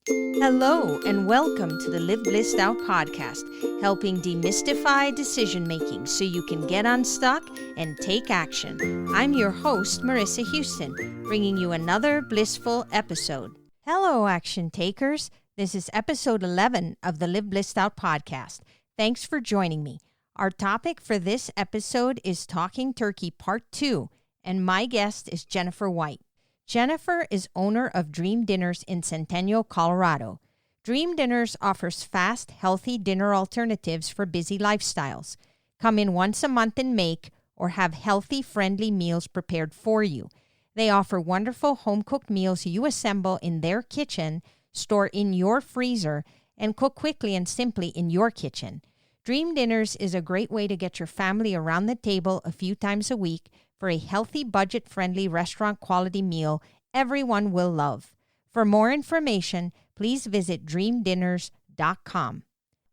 Hello, and welcome to the Live Blissed Out podcast, helping demystify decision making so you can get unstuck and take action. I'm your host, Marissa Houston, bringing you another blissful episode. Hello, action takers. This is episode 11 of the Live Blissed Out podcast. Thanks for joining me. Our topic for this episode is Talking Turkey Part 2, and my guest is Jennifer White. Jennifer is owner of Dream Dinners in Centennial, Colorado. Dream Dinners offers fast, healthy dinner alternatives for busy lifestyles. Come in once a month and make or have healthy, friendly meals prepared for you. They offer wonderful home-cooked meals you assemble in their kitchen, store in your freezer, and cook quickly and simply in your kitchen. Dream Dinners is a great way to get your family around the table a few times a week for a healthy, budget-friendly restaurant quality meal everyone will love. For more information, please visit dreamdinners.com.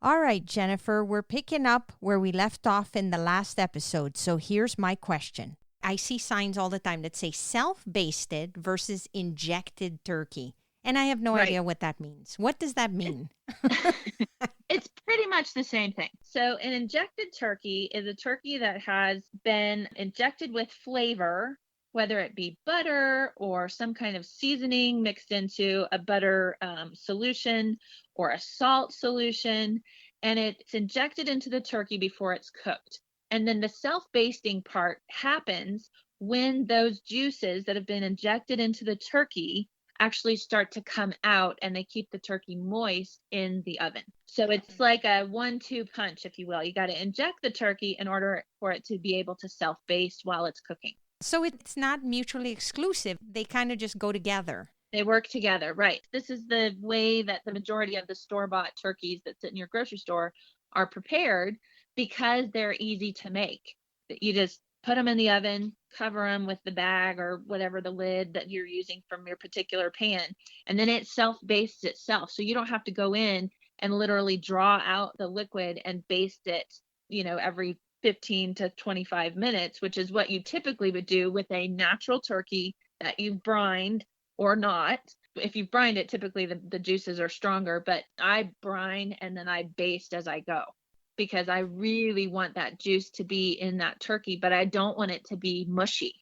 All right, Jennifer, we're picking up where we left off in the last episode, so here's my question. I see signs all the time that say self-basted versus injected turkey, and I have no idea what that means. What does that mean? It's pretty much the same thing. So an injected turkey is a turkey that has been injected with flavor, whether it be butter or some kind of seasoning mixed into a butter solution or a salt solution, and it's injected into the turkey before it's cooked. And then the self-basting part happens when those juices that have been injected into the turkey actually start to come out, and they keep the turkey moist in the oven. So it's like a 1-2 punch, if you will. You got to inject the turkey in order for it to be able to self-baste while it's cooking. So it's not mutually exclusive. They kind of just go together. They work together, right? This is the way that the majority of the store-bought turkeys that sit in your grocery store are prepared, because they're easy to make. You just put them in the oven, cover them with the bag or whatever, the lid that you're using from your particular pan, and then it self-bastes itself. So you don't have to go in and literally draw out the liquid and baste it, every 15 to 25 minutes, which is what you typically would do with a natural turkey that you've brined or not. If you've brined it, typically the juices are stronger, but I brine and then I baste as I go, because I really want that juice to be in that turkey, but I don't want it to be mushy.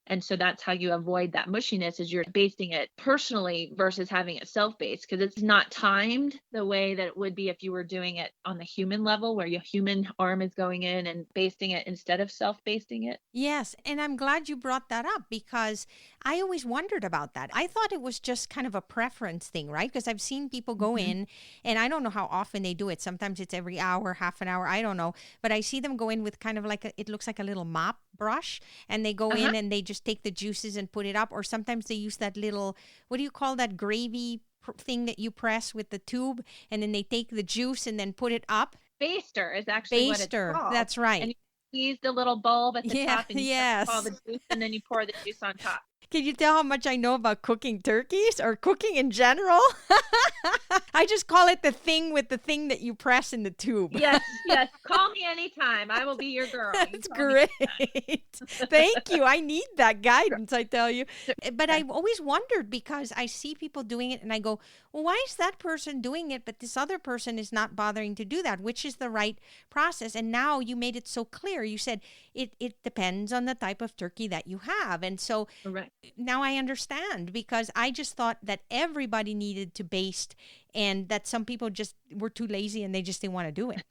And so that's how you avoid that mushiness, is you're basting it personally versus having it self-based, because it's not timed the way that it would be if you were doing it on the human level, where your human arm is going in and basting it instead of self-basting it. Yes, and I'm glad you brought that up, because I always wondered about that. I thought it was just kind of a preference thing, right? Because I've seen people go in, and I don't know how often they do it. Sometimes it's every hour, half an hour, I don't know. But I see them go in with kind of like it looks like a little mop brush, and they go in and they just take the juices and put it up. Or sometimes they use that little, what do you call that gravy thing that you press with the tube, and then they take the juice and then put it up? Baster is actually what it's called. That's right. And you use the little bulb at the top, and you yes. pour the juice, and then you pour the juice on top. Can you tell how much I know about cooking turkeys or cooking in general? I just call it the thing with the thing that you press in the tube. Yes. Call me anytime. I will be your girl. That's great. Thank you. I need that guidance, I tell you. But I've always wondered, because I see people doing it and I go, well, why is that person doing it, but this other person is not bothering to do that? Which is the right process? And now you made it so clear. You said it depends on the type of turkey that you have. And so now I understand, because I just thought that everybody needed to baste, and that some people just were too lazy and they just didn't want to do it.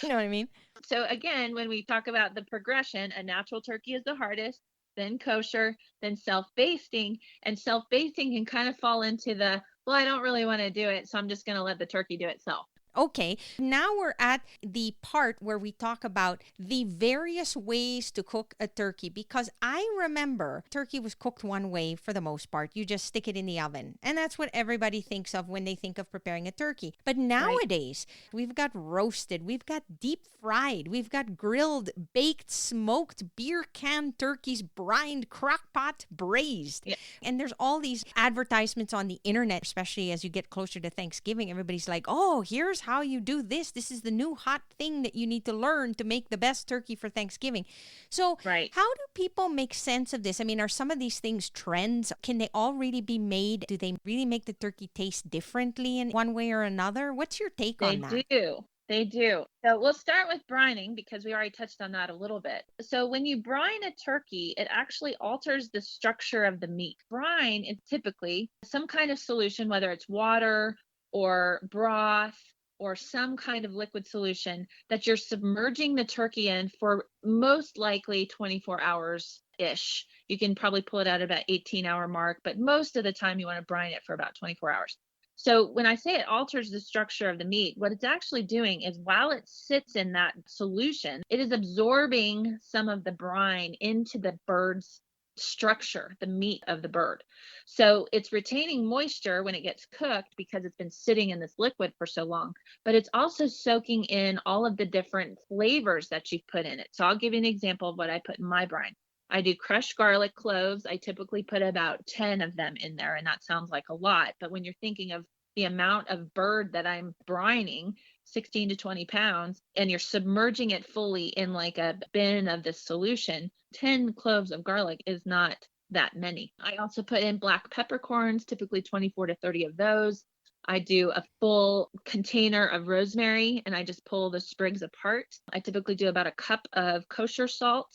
You know what I mean? So again, when we talk about the progression, a natural turkey is the hardest, then kosher, then self-basting. And self-basting can kind of fall into the, well, I don't really want to do it, so I'm just going to let the turkey do itself. Okay, now we're at the part where we talk about the various ways to cook a turkey, because I remember turkey was cooked one way for the most part. You just stick it in the oven, and that's what everybody thinks of when they think of preparing a turkey. But nowadays, we've got roasted, we've got deep fried, we've got grilled, baked, smoked, beer can turkeys, brined, crock pot, braised. Yeah. And there's all these advertisements on the internet, especially as you get closer to Thanksgiving. Everybody's like, oh, here's here's how you do this. This is the new hot thing that you need to learn to make the best turkey for Thanksgiving. So Right. how do people make sense of this? I mean, are some of these things trends? Can they all really be made? Do they really make the turkey taste differently in one way or another? What's your take They on that? do. They do. So we'll start with brining because we already touched on that a little bit. So when you brine a turkey, it actually alters the structure of the meat. Brine is typically some kind of solution, whether it's water or broth or some kind of liquid solution that you're submerging the turkey in for most likely 24 hours ish. You can probably pull it out at about 18-hour mark, but most of the time you want to brine it for about 24 hours. So when I say it alters the structure of the meat, what it's actually doing is while it sits in that solution, it is absorbing some of the brine into the bird's structure, the meat of the bird. So it's retaining moisture when it gets cooked because it's been sitting in this liquid for so long, but it's also soaking in all of the different flavors that you've put in it. So I'll give you an example of what I put in my brine. I do crushed garlic cloves. I typically put about 10 of them in there, and that sounds like a lot. But when you're thinking of the amount of bird that I'm brining, 16 to 20 pounds, and you're submerging it fully in like a bin of this solution, 10 cloves of garlic is not that many. I also put in black peppercorns, typically 24 to 30 of those. I do a full container of rosemary and I just pull the sprigs apart. I typically do about a cup of kosher salt.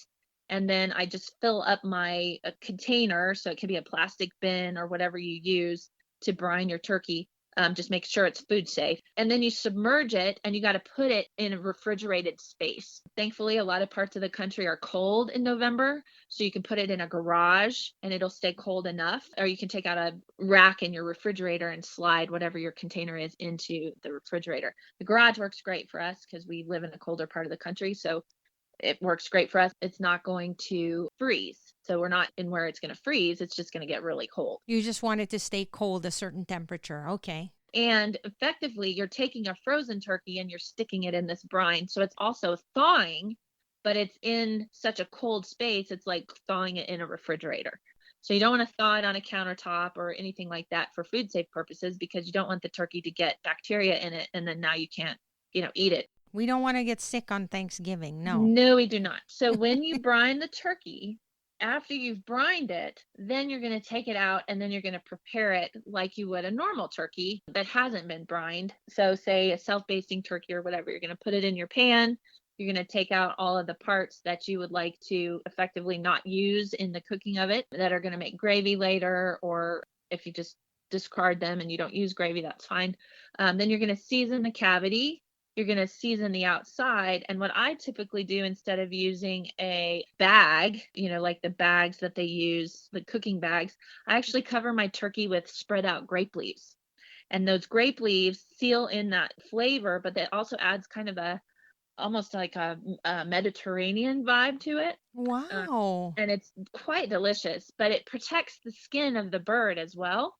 And then I just fill up my container. So it can be a plastic bin or whatever you use to brine your turkey. Just make sure it's food safe. And then you submerge it and you got to put it in a refrigerated space. Thankfully, a lot of parts of the country are cold in November. So you can put it in a garage and it'll stay cold enough. Or you can take out a rack in your refrigerator and slide whatever your container is into the refrigerator. The garage works great for us because we live in a colder part of the country. So it works great for us. It's not going to freeze. So we're not in where it's going to freeze. It's just going to get really cold. You just want it to stay cold a certain temperature. Okay. And effectively, you're taking a frozen turkey and you're sticking it in this brine. So it's also thawing, but it's in such a cold space. It's like thawing it in a refrigerator. So you don't want to thaw it on a countertop or anything like that for food safe purposes because you don't want the turkey to get bacteria in it. And then now you can't, eat it. We don't want to get sick on Thanksgiving. No. No, we do not. So when you brine the turkey, after you've brined it, then you're going to take it out and then you're going to prepare it like you would a normal turkey that hasn't been brined. So say a self-basting turkey or whatever, you're going to put it in your pan. You're going to take out all of the parts that you would like to effectively not use in the cooking of it that are going to make gravy later, or if you just discard them and you don't use gravy, that's fine. Then you're going to season the cavity. You're going to season the outside. And what I typically do instead of using a bag, like the bags that they use, the cooking bags, I actually cover my turkey with spread out grape leaves. And those grape leaves seal in that flavor, but that also adds kind of almost like a Mediterranean vibe to it. Wow. And it's quite delicious, but it protects the skin of the bird as well.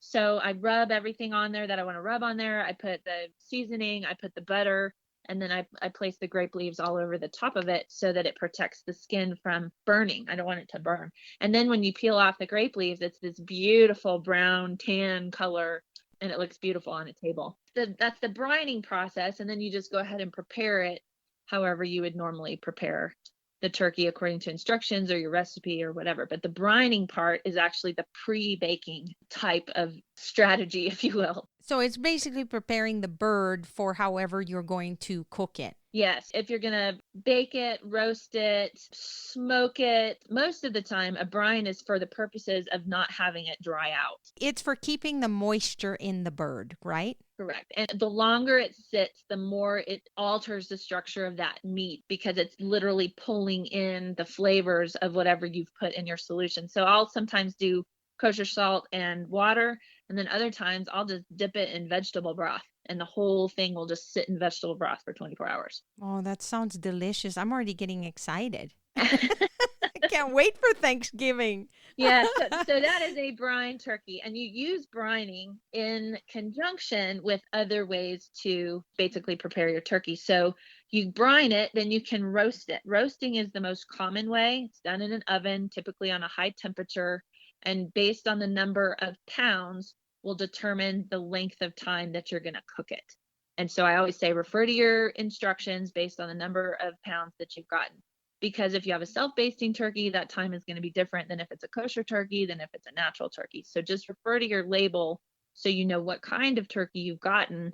So I rub everything on there that I want to rub on there. I put the seasoning, I put the butter, and then I place the grape leaves all over the top of it so that it protects the skin from burning. I don't want it to burn. And then when you peel off the grape leaves, it's this beautiful brown tan color, and it looks beautiful on a table. That's the brining process. And then you just go ahead and prepare it however you would normally prepare the turkey according to instructions or your recipe or whatever. But the brining part is actually the pre-baking type of strategy, if you will. So it's basically preparing the bird for however you're going to cook it. Yes, if you're going to bake it, roast it, smoke it, most of the time a brine is for the purposes of not having it dry out. It's for keeping the moisture in the bird, right? Correct. And the longer it sits, the more it alters the structure of that meat because it's literally pulling in the flavors of whatever you've put in your solution. So I'll sometimes do kosher salt and water, and then other times I'll just dip it in vegetable broth and the whole thing will just sit in vegetable broth for 24 hours. Oh, that sounds delicious. I'm already getting excited. I can't wait for Thanksgiving. Yeah, so that is a brine turkey, and you use brining in conjunction with other ways to basically prepare your turkey. So you brine it, then you can roast it. Roasting is the most common way. It's done in an oven, typically on a high temperature, and based on the number of pounds will determine the length of time that you're going to cook it. And so I always say refer to your instructions based on the number of pounds that you've gotten. Because if you have a self-basting turkey, that time is going to be different than if it's a kosher turkey, than if it's a natural turkey. So just refer to your label so you know what kind of turkey you've gotten,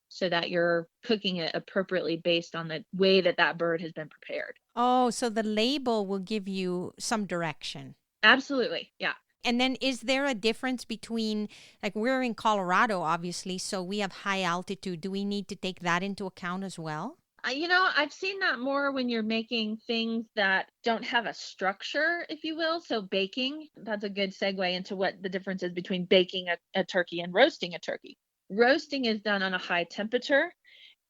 so that you're cooking it appropriately based on the way that that bird has been prepared. Oh, so the label will give you some direction. Absolutely. Yeah. And then is there a difference between, like we're in Colorado, obviously, so we have high altitude. Do we need to take that into account as well? I've seen that more when you're making things that don't have a structure, if you will. So baking, that's a good segue into what the difference is between baking a turkey and roasting a turkey. Roasting is done on a high temperature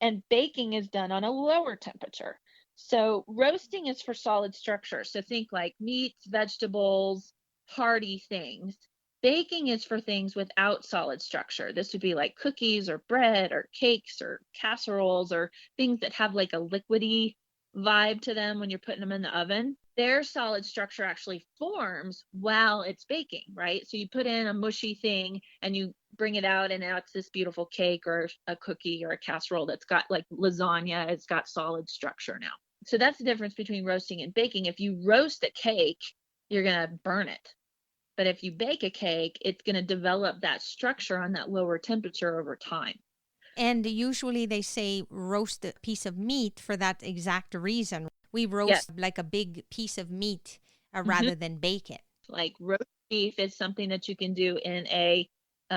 and baking is done on a lower temperature. So roasting is for solid structure. So think like meats, vegetables, hearty things. Baking is for things without solid structure. This would be like cookies or bread or cakes or casseroles or things that have like a liquidy vibe to them when you're putting them in the oven. Their solid structure actually forms while it's baking, right? So you put in a mushy thing and you bring it out, and now it's this beautiful cake or a cookie or a casserole that's got like lasagna. It's got solid structure now. So that's the difference between roasting and baking. If you roast a cake, you're going to burn it. But if you bake a cake, it's going to develop that structure on that lower temperature over time. And usually they say roast a piece of meat for that exact reason. We roast Yes. like a big piece of meat Mm-hmm. rather than bake it. Like roast beef is something that you can do in a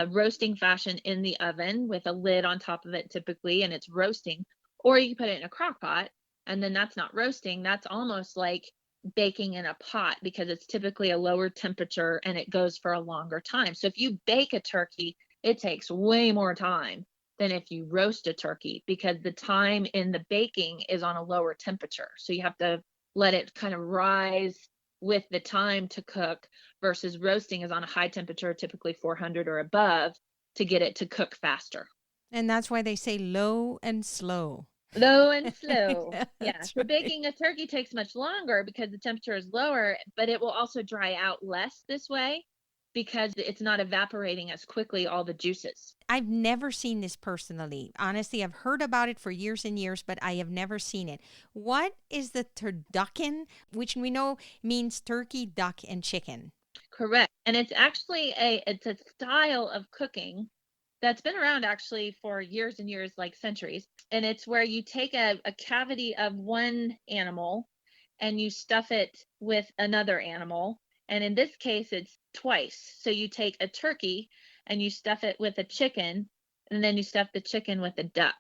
roasting fashion in the oven with a lid on top of it typically, and it's roasting. Or you can put it in a crock pot, and then that's not roasting. That's almost like baking in a pot because it's typically a lower temperature and it goes for a longer time. So if you bake a turkey, it takes way more time than if you roast a turkey because the time in the baking is on a lower temperature. So you have to let it kind of rise with the time to cook, versus roasting is on a high temperature, typically 400 or above, to get it to cook faster. And that's why they say low and slow. Low and slow. Yeah, Yeah. that's So right. baking a turkey takes much longer because the temperature is lower, but it will also dry out less this way because it's not evaporating as quickly all the juices. I've never seen this personally. Honestly, I've heard about it for years and years, but I have never seen it. What is the turducken, which we know means turkey, duck, and chicken? Correct. And it's actually it's a style of cooking that's been around actually for years and years, like centuries. And it's where you take a cavity of one animal and you stuff it with another animal. And in this case, it's twice. So you take a turkey and you stuff it with a chicken, and then you stuff the chicken with a duck.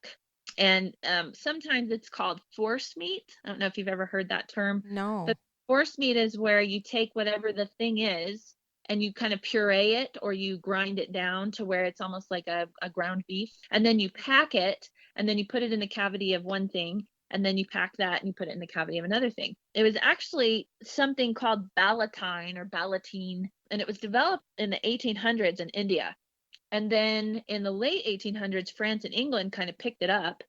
And sometimes it's called force meat. I don't know if you've ever heard that term, No. but force meat is where you take whatever the thing is and you kind of puree it or you grind it down to where it's almost like a ground beef. And then you pack it and then you put it in the cavity of one thing. And then you pack that and you put it in the cavity of another thing. It was actually something called ballotine or ballotine, and it was developed in the 1800s in India. And then in the late 1800s, France and England kind of picked it up.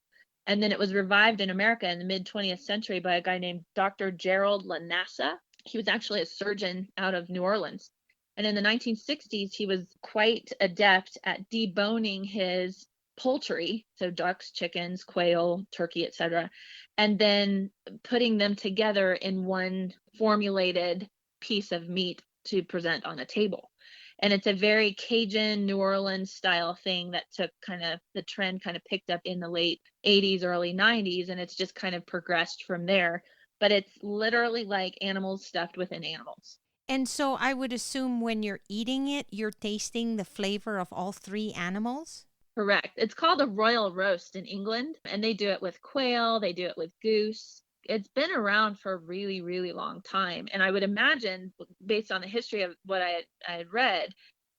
And then it was revived in America in the mid 20th century by a guy named Dr. Gerald Lanassa. He was actually a surgeon out of New Orleans. And in the 1960s, he was quite adept at deboning his poultry, so ducks, chickens, quail, turkey, etc., and then putting them together in one formulated piece of meat to present on a table. And it's a very Cajun, New Orleans style thing that took kind of the trend kind of picked up in the late 80s, early 90s, and it's just kind of progressed from there. But it's literally like animals stuffed within animals. And so I would assume when you're eating it, you're tasting the flavor of all three animals? Correct. It's called a royal roast in England, and they do it with quail, they do it with goose. It's been around for a really, really long time. And I would imagine, based on the history of what I had read,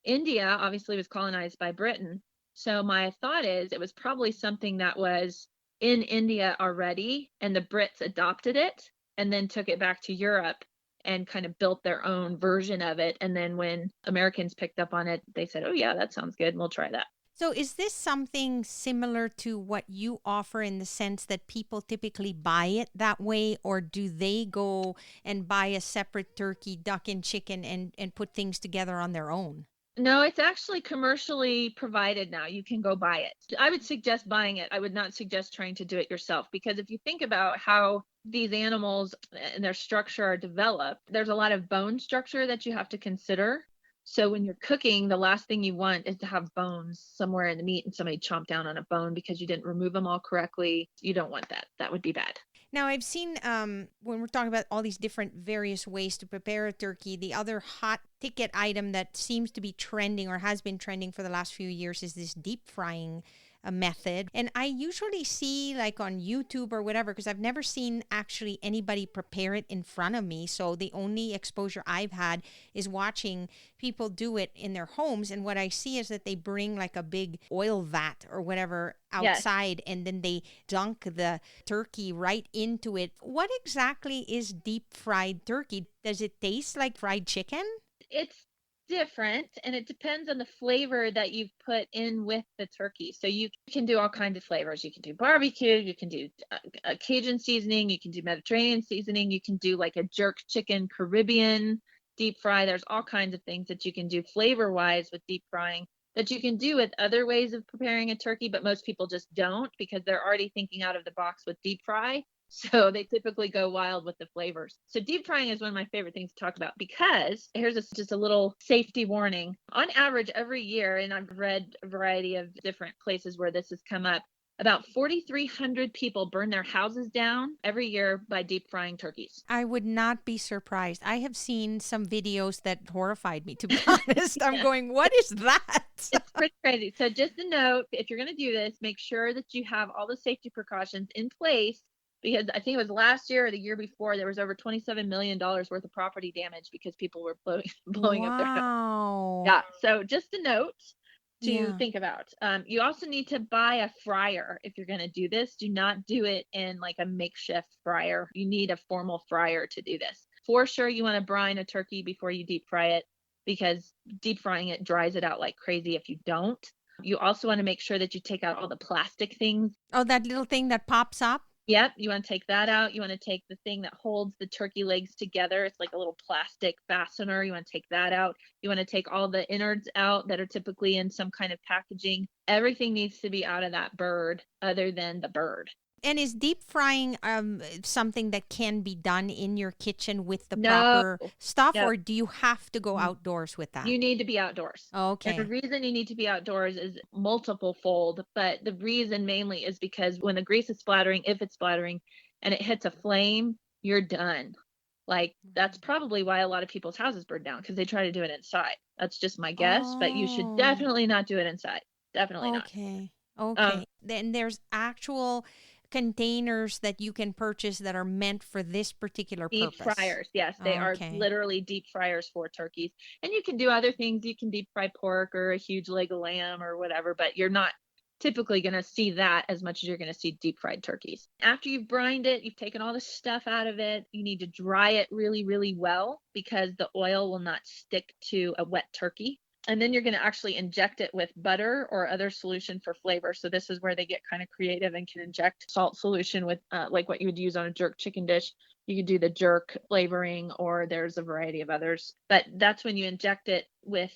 India obviously was colonized by Britain. So my thought is it was probably something that was in India already, and the Brits adopted it and then took it back to Europe and kind of built their own version of it. And then when Americans picked up on it, they said, oh, yeah, that sounds good. We'll try that. So is this something similar to what you offer in the sense that people typically buy it that way, or do they go and buy a separate turkey, duck, and chicken and put things together on their own? No, it's actually commercially provided now. You can go buy it. I would suggest buying it. I would not suggest trying to do it yourself, because if you think about how these animals and their structure are developed, there's a lot of bone structure that you have to consider. So when you're cooking, the last thing you want is to have bones somewhere in the meat and somebody chomp down on a bone because you didn't remove them all correctly. You don't want that. That would be bad. Now, I've seen when we're talking about all these different various ways to prepare a turkey, the other hot ticket item that seems to be trending or has been trending for the last few years is this deep frying method. And I usually see like on YouTube or whatever, because I've never seen actually anybody prepare it in front of me. So the only exposure I've had is watching people do it in their homes. And what I see is that they bring like a big oil vat or whatever outside, and then they dunk the turkey right into it. What exactly is deep fried turkey? Does it taste like fried chicken? It's different, and it depends on the flavor that you've put in with the turkey. So you can do all kinds of flavors. You can do barbecue, you can do a Cajun seasoning, you can do Mediterranean seasoning, you can do like a jerk chicken Caribbean deep fry. There's all kinds of things that you can do flavor wise with deep frying that you can do with other ways of preparing a turkey, but most people just don't, because they're already thinking out of the box with deep fry. So they typically go wild with the flavors. So deep frying is one of my favorite things to talk about, because here's just a little safety warning. On average, every year, and I've read a variety of different places where this has come up, about 4,300 people burn their houses down every year by deep frying turkeys. I would not be surprised. I have seen some videos that horrified me, to be honest. I'm going, what is that? It's pretty crazy. So just a note, if you're going to do this, make sure that you have all the safety precautions in place, because I think it was last year or the year before, there was over $27 million worth of property damage because people were blowing up their house. Wow. Yeah. So just a note to think about. You also need to buy a fryer if you're going to do this. Do not do it in like a makeshift fryer. You need a formal fryer to do this. For sure, you want to brine a turkey before you deep fry it, because deep frying it dries it out like crazy if you don't. You also want to make sure that you take out all the plastic things. Oh, that little thing that pops up? Yep, you want to take that out. You want to take the thing that holds the turkey legs together. It's like a little plastic fastener. You want to take that out. You want to take all the innards out that are typically in some kind of packaging. Everything needs to be out of that bird other than the bird. And is deep frying something that can be done in your kitchen with the proper stuff, or do you have to go outdoors with that? You need to be outdoors. Okay. And the reason you need to be outdoors is multiple fold, but the reason mainly is because when the grease is splattering, if it's splattering and it hits a flame, you're done. Like, that's probably why a lot of people's houses burn down, because they try to do it inside. That's just my guess, but you should definitely not do it inside. Definitely not. Okay. Then there's actual containers that you can purchase that are meant for this particular purpose. Deep fryers, yes, they are literally deep fryers for turkeys. And you can do other things. You can deep fry pork or a huge leg of lamb or whatever, but you're not typically going to see that as much as you're going to see deep fried turkeys. After you've brined it, you've taken all the stuff out of it. You need to dry it really, really well, because the oil will not stick to a wet turkey. And then you're going to actually inject it with butter or other solution for flavor. So this is where they get kind of creative and can inject salt solution with like what you would use on a jerk chicken dish. You could do the jerk flavoring, or there's a variety of others. But that's when you inject it with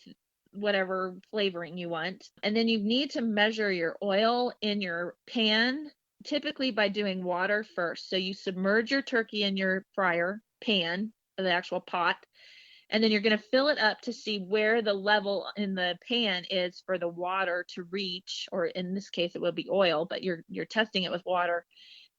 whatever flavoring you want. And then you need to measure your oil in your pan, typically by doing water first. So you submerge your turkey in your fryer pan, the actual pot. And then you're going to fill it up to see where the level in the pan is for the water to reach, or in this case, it will be oil, but you're testing it with water.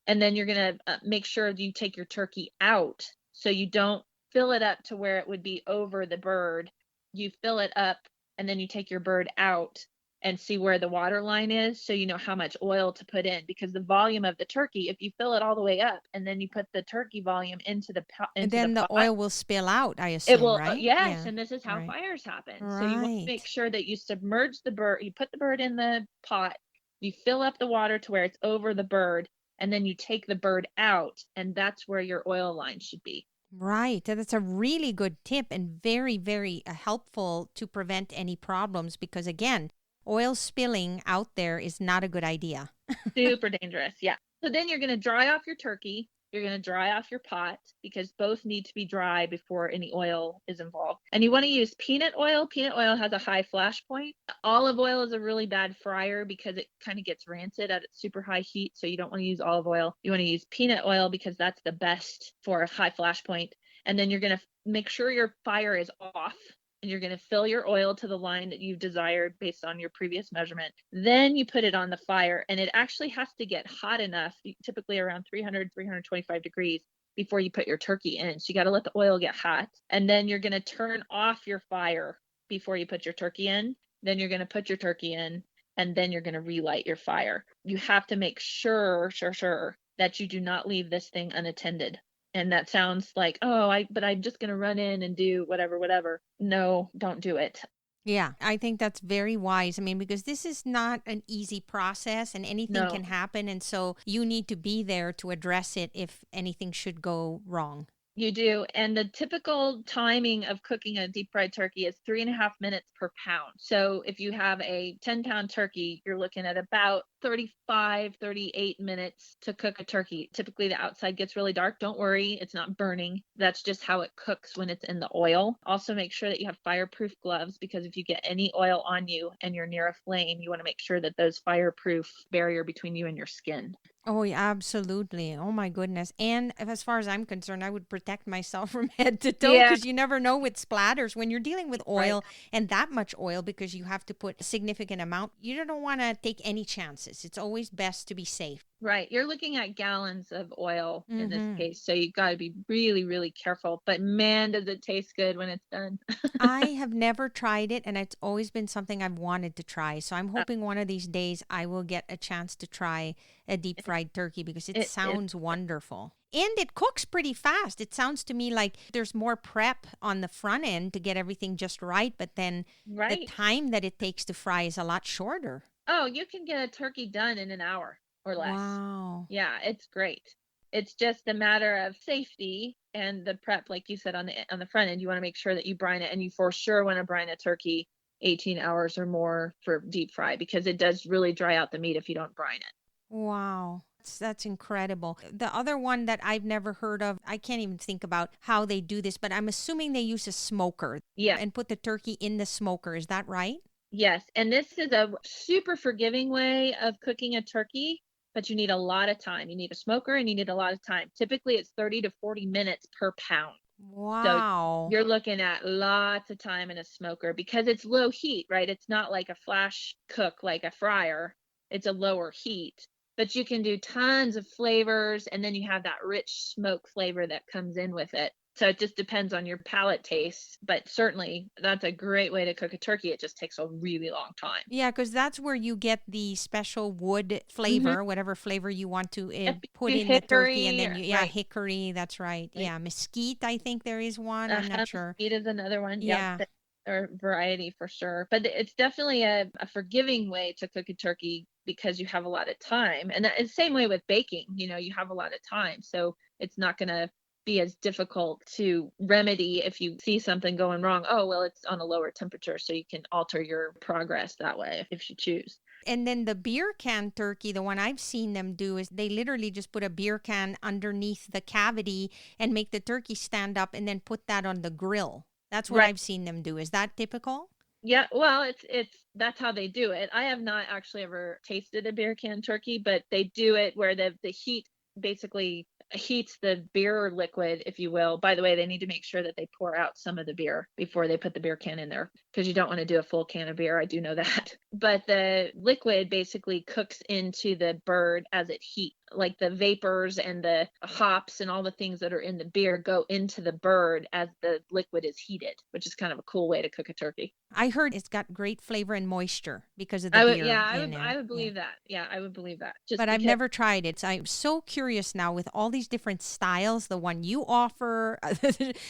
And then you're going to make sure you take your turkey out. So you don't fill it up to where it would be over the bird. You fill it up, and then you take your bird out and see where the water line is, so you know how much oil to put in, because the volume of the turkey, if you fill it all the way up and then you put the turkey volume into the pot, and then the oil will spill out, I assume, it will, right? Yes, and this is how fires happen. So you want to make sure that you submerge the bird, you put the bird in the pot, you fill up the water to where it's over the bird, and then you take the bird out, and that's where your oil line should be. Right. That's a really good tip, and very, very helpful to prevent any problems, because again, oil spilling out there is not a good idea. Super dangerous. Yeah. So then you're going to dry off your turkey. You're going to dry off your pot because both need to be dry before any oil is involved. And you want to use peanut oil. Peanut oil has a high flash point. Olive oil is a really bad fryer because it kind of gets rancid at its super high heat. So you don't want to use olive oil. You want to use peanut oil because that's the best for a high flash point. And then you're going to make sure your fire is off. And you're going to fill your oil to the line that you've desired based on your previous measurement. Then you put it on the fire, and it actually has to get hot enough, typically around 300, 325 degrees, before you put your turkey in. So you got to let the oil get hot. And then you're going to turn off your fire before you put your turkey in. Then you're going to put your turkey in, and then you're going to relight your fire. You have to make sure that you do not leave this thing unattended. And that sounds like, but I'm just going to run in and do whatever. No, don't do it. Yeah, I think that's very wise. I mean, because this is not an easy process and anything can happen. And so you need to be there to address it if anything should go wrong. You do. And the typical timing of cooking a deep fried turkey is 3.5 minutes per pound. So if you have a 10-pound turkey, you're looking at about 35, 38 minutes to cook a turkey. Typically the outside gets really dark. Don't worry, it's not burning. That's just how it cooks when it's in the oil. Also make sure that you have fireproof gloves, because if you get any oil on you and you're near a flame, you want to make sure that those fireproof barrier between you and your skin. Oh, yeah, absolutely. Oh, my goodness. And as far as I'm concerned, I would protect myself from head to toe because you never know with splatters. When you're dealing with oil and that much oil, because you have to put a significant amount, you don't want to take any chances. It's always best to be safe. Right. You're looking at gallons of oil in this case. So you've got to be really, really careful. But man, does it taste good when it's done. I have never tried it, and it's always been something I've wanted to try. So I'm hoping one of these days I will get a chance to try a deep fried turkey because it sounds wonderful. And it cooks pretty fast. It sounds to me like there's more prep on the front end to get everything just right. But then the time that it takes to fry is a lot shorter. Oh, you can get a turkey done in an hour or less. Wow. Yeah, it's great. It's just a matter of safety and the prep, like you said, on the front end. You want to make sure that you brine it, and you for sure want to brine a turkey 18 hours or more for deep fry, because it does really dry out the meat if you don't brine it. Wow. That's incredible. The other one that I've never heard of, I can't even think about how they do this, but I'm assuming they use a smoker. Yeah. And put the turkey in the smoker. Is that right? Yes. And this is a super forgiving way of cooking a turkey, but you need a lot of time. You need a smoker and you need a lot of time. Typically it's 30 to 40 minutes per pound. Wow. So you're looking at lots of time in a smoker because it's low heat, right? It's not like a flash cook like a fryer. It's a lower heat, but you can do tons of flavors, and then you have that rich smoke flavor that comes in with it. So it just depends on your palate taste, but certainly that's a great way to cook a turkey. It just takes a really long time. Yeah, because that's where you get the special wood flavor, whatever flavor you want to put in the turkey. And then, hickory, that's right. Yeah, mesquite, I think there is one. I'm not sure. Mesquite is another one. Yeah. Or variety for sure. But it's definitely a forgiving way to cook a turkey because you have a lot of time. And the same way with baking, you have a lot of time. So it's not going to be as difficult to remedy if you see something going wrong. Oh, well, it's on a lower temperature, so you can alter your progress that way if you choose. And then the beer can turkey, the one I've seen them do is they literally just put a beer can underneath the cavity and make the turkey stand up and then put that on the grill. That's what I've seen them do. Is that typical? Yeah, well, that's how they do it. I have not actually ever tasted a beer can turkey, but they do it where the heat basically heats the beer liquid, if you will. By the way, they need to make sure that they pour out some of the beer before they put the beer can in there, because you don't want to do a full can of beer. I do know that. But the liquid basically cooks into the bird as it heats. Like the vapors and the hops and all the things that are in the beer go into the bird as the liquid is heated, which is kind of a cool way to cook a turkey. I heard it's got great flavor and moisture because of the beer. I would believe that. Yeah, I would believe that. But I've never tried it. So I'm so curious now with all these different styles, the one you offer.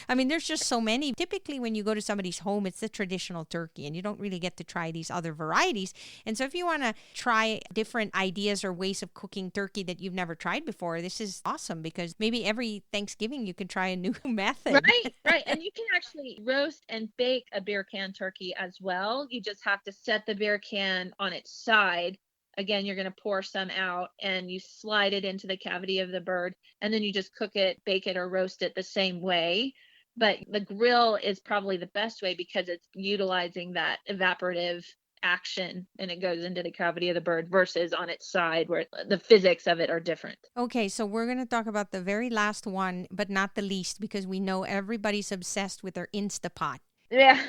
I mean, there's just so many. Typically, when you go to somebody's home, it's the traditional turkey, and you don't really get to try these other varieties. And so if you want to try different ideas or ways of cooking turkey that you've never tried before, this is awesome, because maybe every Thanksgiving you can try a new method. Right. And you can actually roast and bake a beer can turkey as well. You just have to set the beer can on its side Again, you're going to pour some out and you slide it into the cavity of the bird, and then you just cook it, bake it, or roast it the same way. But the grill is probably the best way because it's utilizing that evaporative action and it goes into the cavity of the bird versus on its side where the physics of it are different. Okay, so we're going to talk about the very last one, but not the least, because we know everybody's obsessed with their Instapot. Yeah.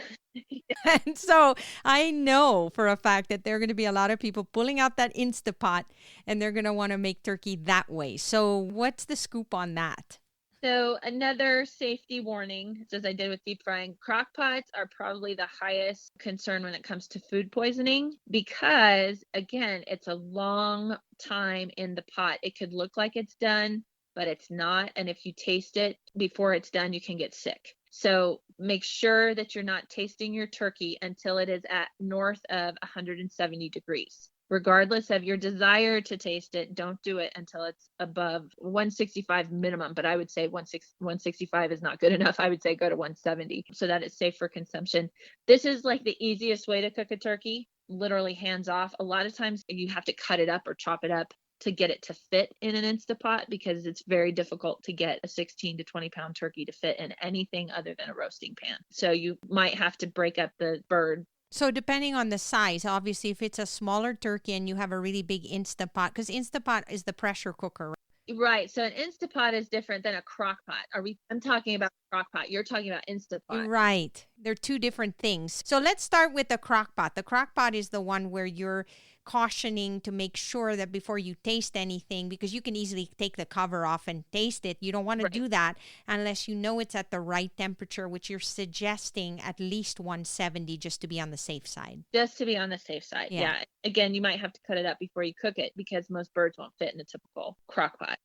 And so I know for a fact that there are going to be a lot of people pulling out that Instapot and they're going to want to make turkey that way. So what's the scoop on that? So another safety warning, as I did with deep frying, crock pots are probably the highest concern when it comes to food poisoning because, again, it's a long time in the pot. It could look like it's done, but it's not. And if you taste it before it's done, you can get sick. So make sure that you're not tasting your turkey until it is at north of 170 degrees. Regardless of your desire to taste it, don't do it until it's above 165 minimum. But I would say 165 is not good enough. I would say go to 170 so that it's safe for consumption. This is like the easiest way to cook a turkey, literally hands off. A lot of times you have to cut it up or chop it up to get it to fit in an Instapot because it's very difficult to get a 16 to 20 pound turkey to fit in anything other than a roasting pan. So you might have to break up the bird. So depending on the size, obviously if it's a smaller turkey and you have a really big Instapot, because Instapot is the pressure cooker, right? Right. So an Instapot is different than a crock pot. I'm talking about crock pot. You're talking about Instapot. Right. They're two different things. So let's start with the crock pot. The crock pot is the one where you're cautioning to make sure that before you taste anything, because you can easily take the cover off and taste it. You don't want to do that unless you know it's at the right temperature, which you're suggesting at least 170 just to be on the safe side. Just to be on the safe side. Yeah. Again, you might have to cut it up before you cook it because most birds won't fit in a typical crock pot.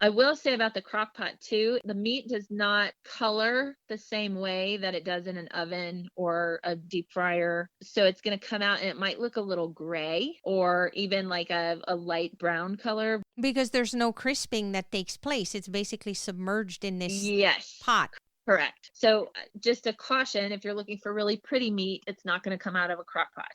I will say about the crock pot too, the meat does not color the same way that it does in an oven or a deep fryer. So it's going to come out and it might look a little gray or even like a light brown color. Because there's no crisping that takes place. It's basically submerged in this pot. Correct. So just a caution, if you're looking for really pretty meat, it's not going to come out of a crock pot.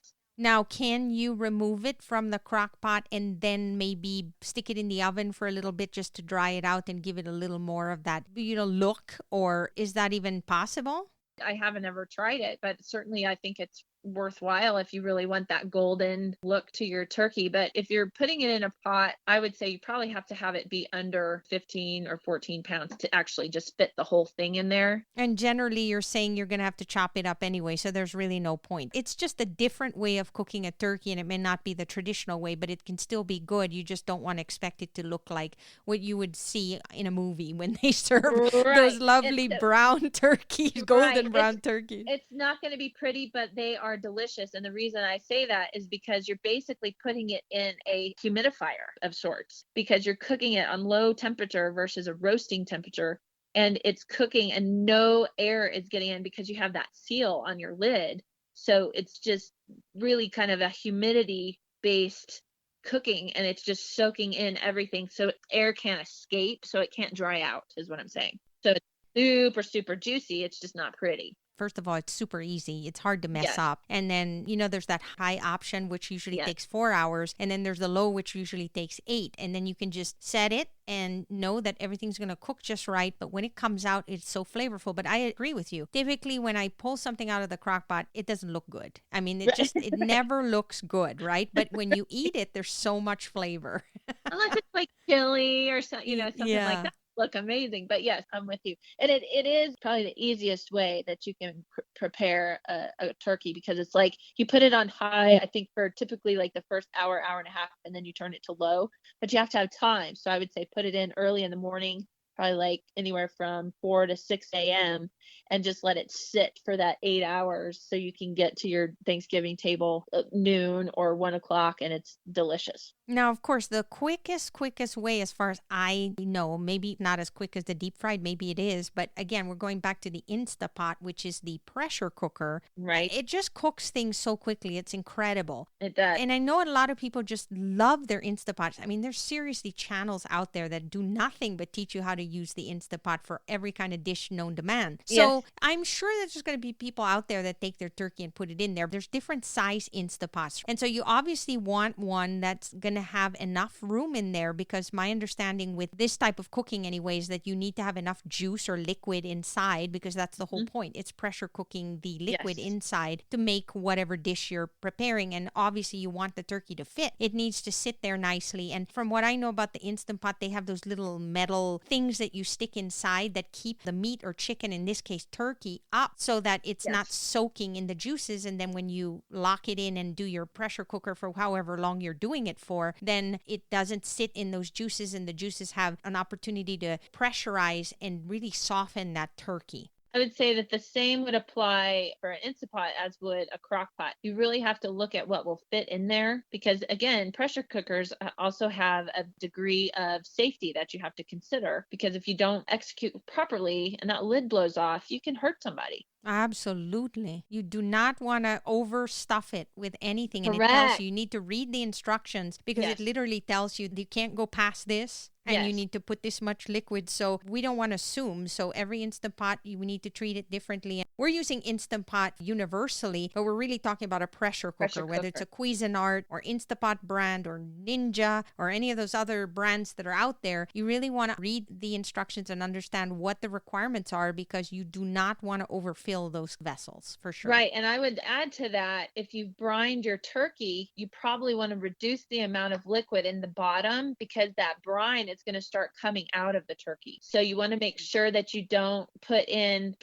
Now, can you remove it from the crock pot and then maybe stick it in the oven for a little bit just to dry it out and give it a little more of that, look? Or is that even possible? I haven't ever tried it, but certainly I think it's worthwhile if you really want that golden look to your turkey. But if you're putting it in a pot, I would say you probably have to have it be under 15 or 14 pounds to actually just fit the whole thing in there. And generally you're saying you're going to have to chop it up anyway, so there's really no point. It's just a different way of cooking a turkey, and it may not be the traditional way, but it can still be good. You just don't want to expect it to look like what you would see in a movie when they serve those lovely brown turkeys, golden brown turkeys. It's not going to be pretty, but they are delicious. And the reason I say that is because you're basically putting it in a humidifier of sorts because you're cooking it on low temperature versus a roasting temperature. And it's cooking and no air is getting in because you have that seal on your lid. So it's just really kind of a humidity based cooking and it's just soaking in everything. So air can't escape. So it can't dry out is what I'm saying. So it's super, super juicy. It's just not pretty. First of all, it's super easy. It's hard to mess up. And then, there's that high option, which usually takes 4 hours. And then there's the low, which usually takes 8. And then you can just set it and know that everything's going to cook just right. But when it comes out, it's so flavorful. But I agree with you. Typically, when I pull something out of the crock pot, it doesn't look good. I mean, it never looks good, right? But when you eat it, there's so much flavor. Unless it's like chili or something like that. Look amazing. But yes, I'm with you. And it is probably the easiest way that you can prepare a turkey because it's like you put it on high, I think for typically like the first hour, hour and a half, and then you turn it to low. But you have to have time. So I would say put it in early in the morning, probably like anywhere from 4 to 6 a.m. and just let it sit for that 8 hours so you can get to your Thanksgiving table at noon or 1 o'clock and it's delicious. Now, of course, the quickest way, as far as I know, maybe not as quick as the deep fried, maybe it is. But again, we're going back to the Instapot, which is the pressure cooker. Right. It just cooks things so quickly. It's incredible. It does. And I know a lot of people just love their Instapots. I mean, there's seriously channels out there that do nothing but teach you how to use the Instant Pot for every kind of dish known to man. Yes. So I'm sure that there's going to be people out there that take their turkey and put it in there. There's different size Instant Pots. And so you obviously want one that's going to have enough room in there, because my understanding with this type of cooking anyway is that you need to have enough juice or liquid inside, because that's the whole point. It's pressure cooking the liquid inside to make whatever dish you're preparing. And obviously you want the turkey to fit. It needs to sit there nicely. And from what I know about the Instant Pot, they have those little metal things that you stick inside that keep the meat or chicken, in this case turkey, up so that it's not soaking in the juices. And then when you lock it in and do your pressure cooker for however long you're doing it for, then it doesn't sit in those juices, and the juices have an opportunity to pressurize and really soften that turkey. I would say that the same would apply for an Instant Pot as would a crock pot. You really have to look at what will fit in there, because again, pressure cookers also have a degree of safety that you have to consider, because if you don't execute properly and that lid blows off, you can hurt somebody. Absolutely. You do not want to overstuff it with anything. And Correct. it tells you need to read the instructions, because it literally tells you can't go past this. And you need to put this much liquid. So we don't want to assume. So every Instant Pot, we need to treat it differently. We're using Instant Pot universally, but we're really talking about a pressure cooker, whether it's a Cuisinart or Instant Pot brand or Ninja or any of those other brands that are out there. You really want to read the instructions and understand what the requirements are, because you do not want to overfill those vessels, for sure. Right. And I would add to that, if you've brined your turkey, you probably want to reduce the amount of liquid in the bottom, because that brine is going to start coming out of the turkey. So you want to make sure that you don't put in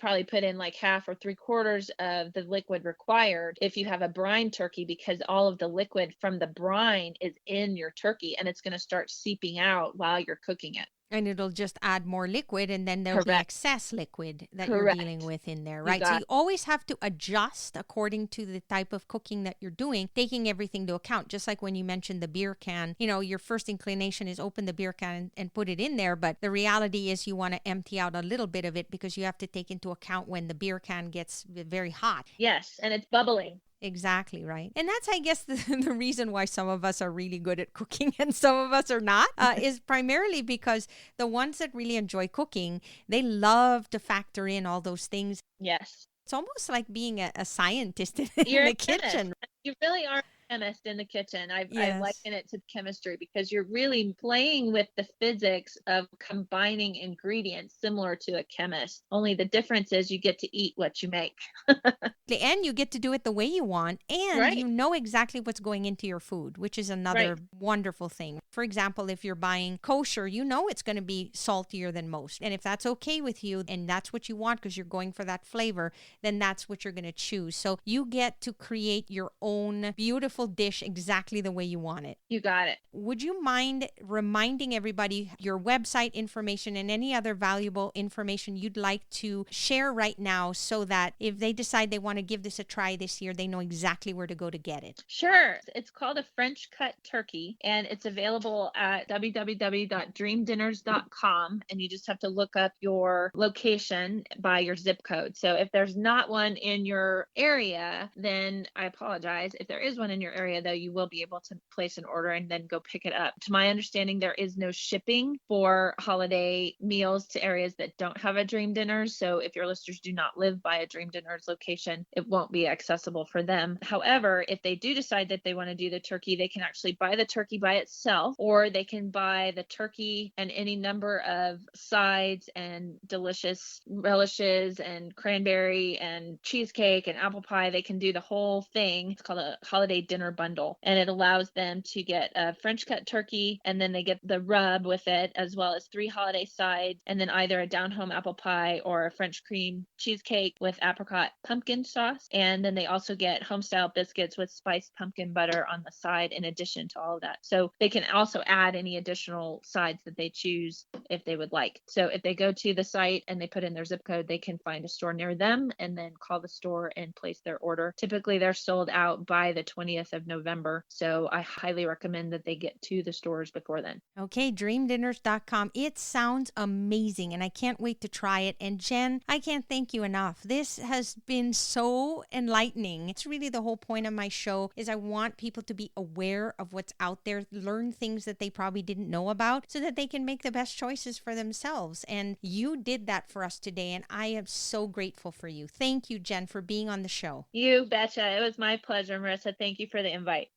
like half or 3/4 of the liquid required if you have a brine turkey, because all of the liquid from the brine is in your turkey and it's going to start seeping out while you're cooking it. And it'll just add more liquid, and then there'll be excess liquid that you're dealing with in there, right? So you always have to adjust according to the type of cooking that you're doing, taking everything into account. Just like when you mentioned the beer can, your first inclination is open the beer can and put it in there. But the reality is you want to empty out a little bit of it, because you have to take into account when the beer can gets very hot. Yes, and it's bubbling. Exactly, right. And that's, I guess, the reason why some of us are really good at cooking and some of us are not, is primarily because the ones that really enjoy cooking, they love to factor in all those things. Yes. It's almost like being a scientist in You're the kitchen. You really are chemist in the kitchen. I liken it to chemistry, because you're really playing with the physics of combining ingredients similar to a chemist. Only the difference is you get to eat what you make. And you get to do it the way you want, and you know exactly what's going into your food, which is another wonderful thing. For example, if you're buying kosher, you know it's going to be saltier than most. And if that's okay with you and that's what you want because you're going for that flavor, then that's what you're going to choose. So you get to create your own beautiful dish exactly the way you want it. You got it. Would you mind reminding everybody your website information and any other valuable information you'd like to share right now, so that if they decide they want to give this a try this year, they know exactly where to go to get it? Sure. It's called a French cut turkey, and it's available at www.dreamdinners.com. And you just have to look up your location by your zip code. So if there's not one in your area, then I apologize. If there is one in your area, though, you will be able to place an order and then go pick it up. To my understanding, there is no shipping for holiday meals to areas that don't have a Dream Dinners. So if your listeners do not live by a Dream Dinners location, it won't be accessible for them. However, if they do decide that they want to do the turkey, they can actually buy the turkey by itself, or they can buy the turkey and any number of sides and delicious relishes and cranberry and cheesecake and apple pie. They can do the whole thing. It's called a holiday dinner bundle, and it allows them to get a French cut turkey, and then they get the rub with it, as well as 3 holiday sides, and then either a down home apple pie or a French cream cheesecake with apricot pumpkin sauce. And then they also get home style biscuits with spiced pumpkin butter on the side in addition to all of that. So they can also add any additional sides that they choose if they would like. So if they go to the site and they put in their zip code, they can find a store near them and then call the store and place their order. Typically they're sold out by the 20th 20th of November. So I highly recommend that they get to the stores before then. Okay, dreamdinners.com. It sounds amazing, and I can't wait to try it. And Jen, I can't thank you enough. This has been so enlightening. It's really the whole point of my show is I want people to be aware of what's out there, learn things that they probably didn't know about so that they can make the best choices for themselves. And you did that for us today, and I am so grateful for you. Thank you, Jen, for being on the show. You betcha. It was my pleasure, Marissa. Thank you for the invite.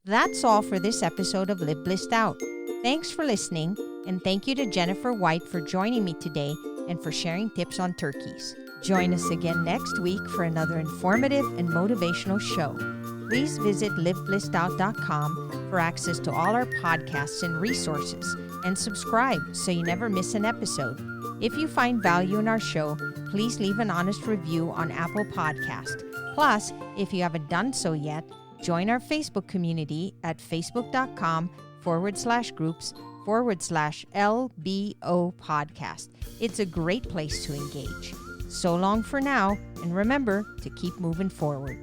That's all for this episode of Live Blissed Out. Thanks for listening, and thank you to Jennifer White for joining me today and for sharing tips on turkeys. Join us again next week for another informative and motivational show. Please visit liveblисsedout.com for access to all our podcasts and resources, and subscribe so you never miss an episode. If you find value in our show, please leave an honest review on Apple Podcast. Plus, if you haven't done so yet, join our Facebook community at facebook.com/groups/LBO podcast. It's a great place to engage. So long for now, and remember to keep moving forward.